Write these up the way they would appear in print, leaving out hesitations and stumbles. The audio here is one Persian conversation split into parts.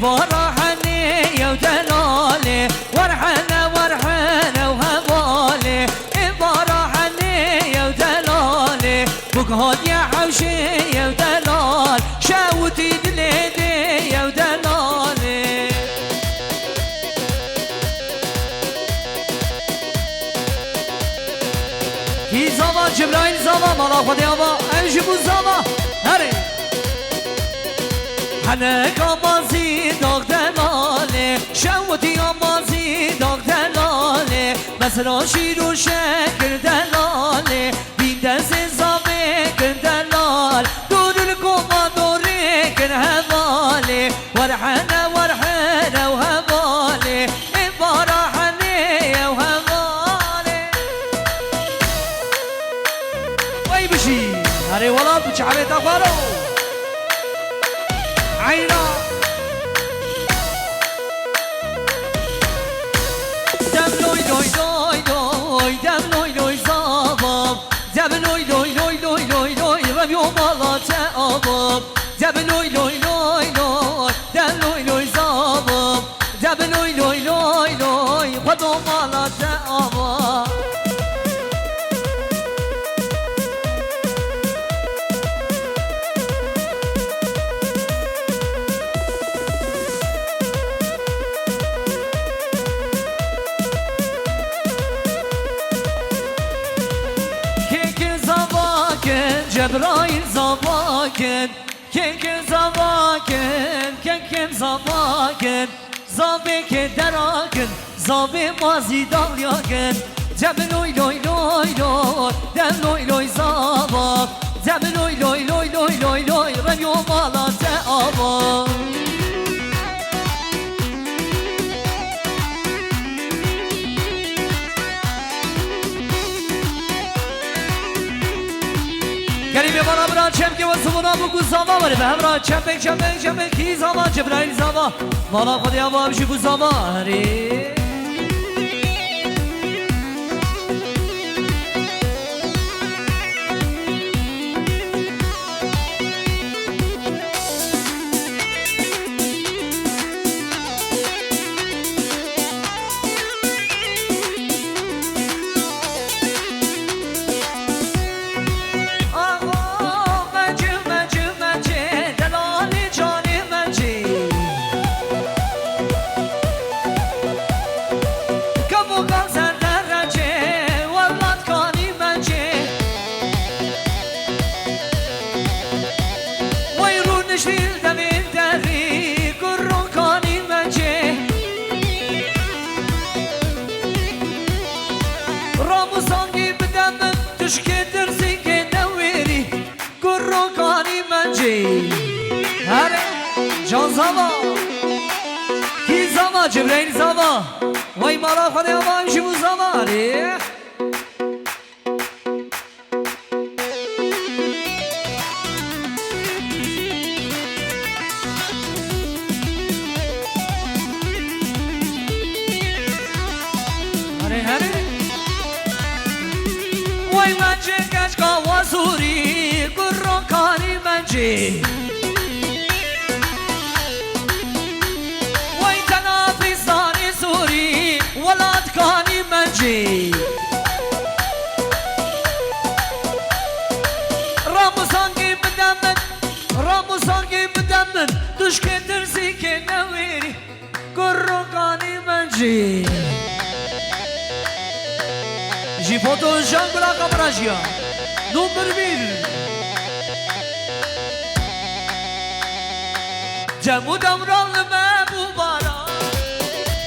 فرحني يا ودلالي ورحنا ورحنا وهوالي فرحني يا ودلالي بقهد يا حوشي يا ودلال شاوتي دليدي يا ودلالي كي زما جبرائيل زما مالا خدي أبا أجيبو زما هري حنك أمازي داغ دلالي شوتي أمازي داغ دلالي مثلا شير و شكر دلالي بين دست زامكر دلال دور القوما دوركر هوالي ورحنا ورحنا وهوالي فرحني وهوالي وي بشي هري ولا بشعبي تقبلو عينا دم لوي لوي لوي لوي دم لوي لوي زابم دم لوي لوي لوي لوي لوي لوي رم يوم الله تأبم دم لوي لوي لوي لوي دم لوي لوي زابم دم لوي لوي لوي لوي قدوم الله تأبم جبرائيل زواكن كن زواكن كن زواكن زابك دراكن زابي مازي دالياكن جب لوي لوي لوي لوي دم لوي لوي زابا جب لوي لوي لوي لوي لوي لوي رميو مالا تأبا كريم بارا برا چم که واسه منا بگو زما بره به همراه چم کی زما جبرائیل زما مالا خودی هم همشی بو زما هری جان زما کی زما جبرائیل زما وای مالا خودی هم همشی بو زما ره وای منجه کشکا واسوری گرون کانی منجه ولاد كاني منجي راموسانجي بدمن تشكي ترسيك نويري قرو كاني منجي جي فوتو جان بلا كامراجيا نمبر 1 جمو دوران ما بوبارا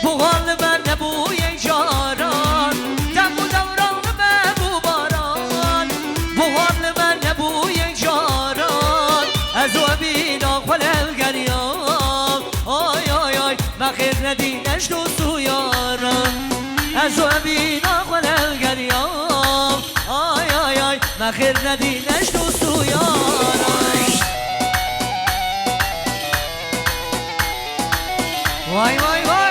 بوغال من نبو يجاران دمو دوران ما بوباران بوغال من نبو يجاران ازو بينا خلال قريان آي آي آي ما خير ندينش دوستو ياران ازو بينا خلال قريان آي آي آي ما خير ندينش دوستو ياران واي واي واي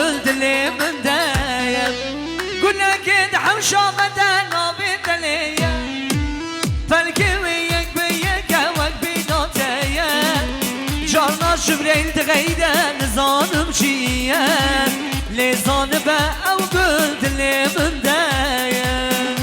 قلت لي من دايم قلنا كده حوشة مدانا بدلية فالكي وياك بيك وقبي نوتايا جارنا جبريل تغيدا نظام مشيا لزان بقى وقلت لي من دايم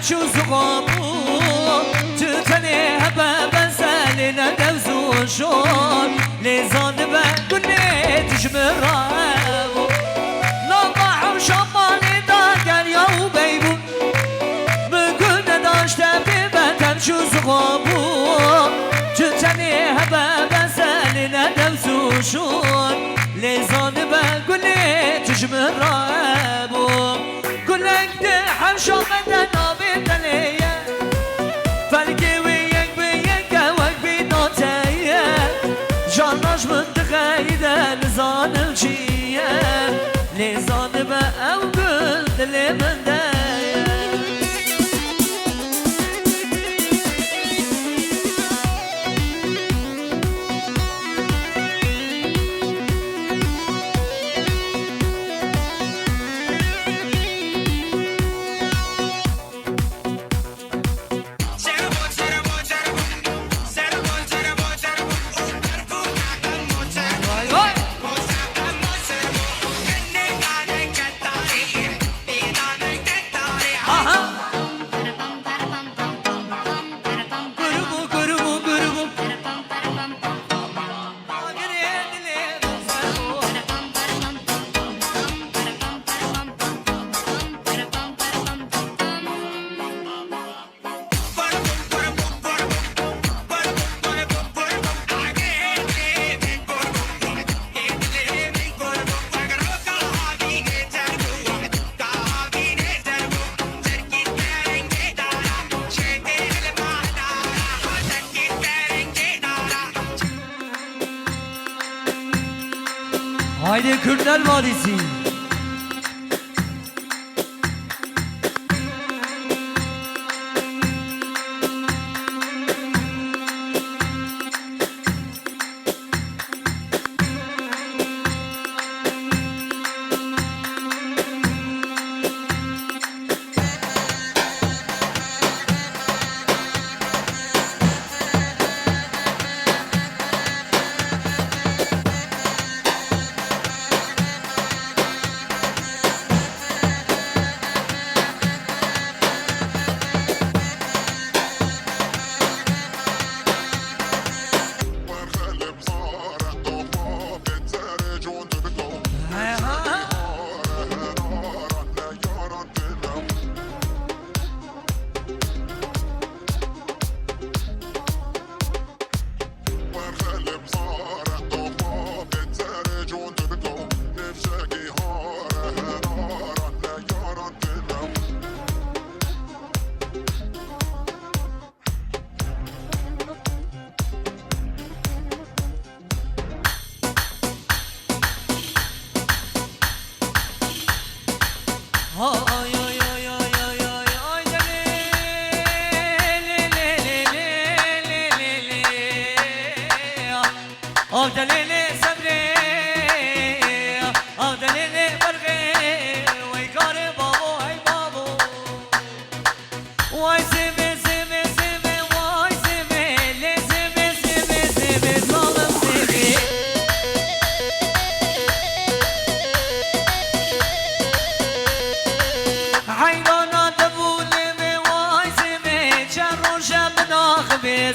شو زغابو تتني هبا بسالنا دوزو شون لزان بقني تجمر رابو نضع شمالي داقر يا بيبو بقنا داشت ببتن شو زغابو تتني هبا بسالنا دوزو شون لزان بقني تجمر رابو كلك دحم شو بدنا بدلية فالكي وياك بيك وقبي نوتايا جاناش من تغيدا لزان الجيا لزان بقى وقلت لي من دايا Haydi Kürtler Vadisi.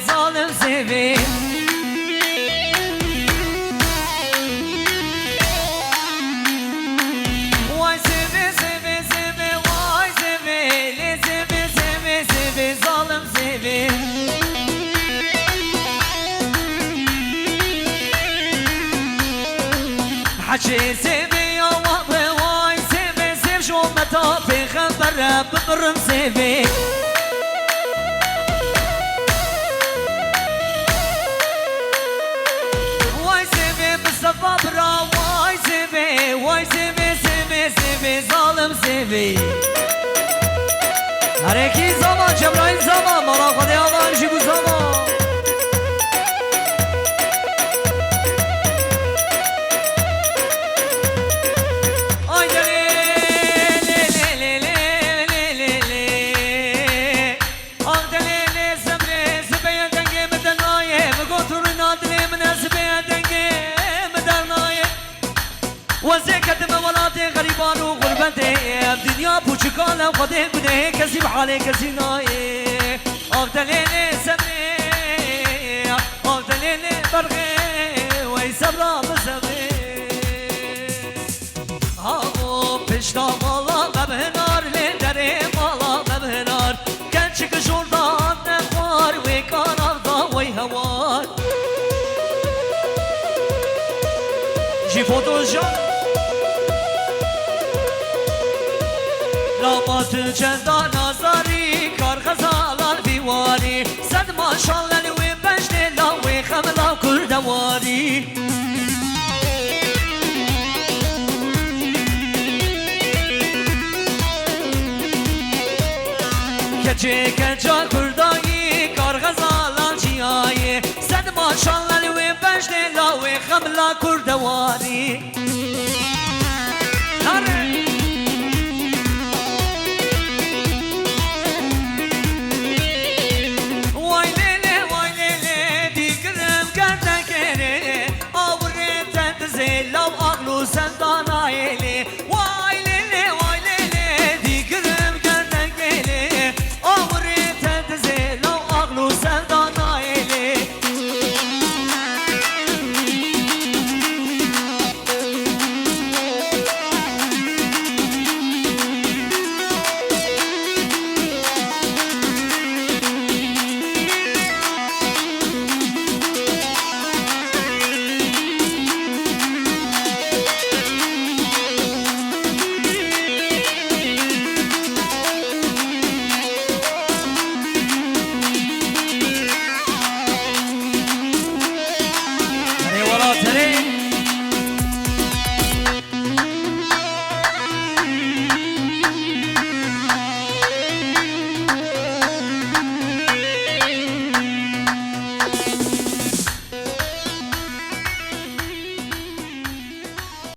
ظالم سيفي واي سيفي سيفي سيفي واي سيفي عشي سيبي يا وطي واي سيبي سيب شو متى خبر ببرم سيبي واي سيبي بالصفا برا واي سيبي واي سيبي سيبي سيبي ظالم سيبي هريكي زمان جبرائيل زمان مرا خدي الله نجيبو زمان وزكت مولاتي غريبان وغربتي الدنيا بوشكالة وخدي بده كسي بحالي كسي ناي اغتليني سبري اغتليني برغي وي سبرا بسبري هاو بشتا مالا ببهنار لندري مالا ببهنار كان شك جوردان نخوار ويكان افضا وي هوار جي فوتو جان لامات چندا نازاری کار غزالان بیواری صد ماشالله لوی بجد لاوی خملا کردواری کچه کجا کردایی کار غزالان چیایی صد ماشالله لوی بجد لاوی خملا کردواری لو أغلو سندانا إلي واي ليلي واي ليلي دي قرم قردن قيلي أمري تنتزي لو أغلو سندانا إلي Thank you.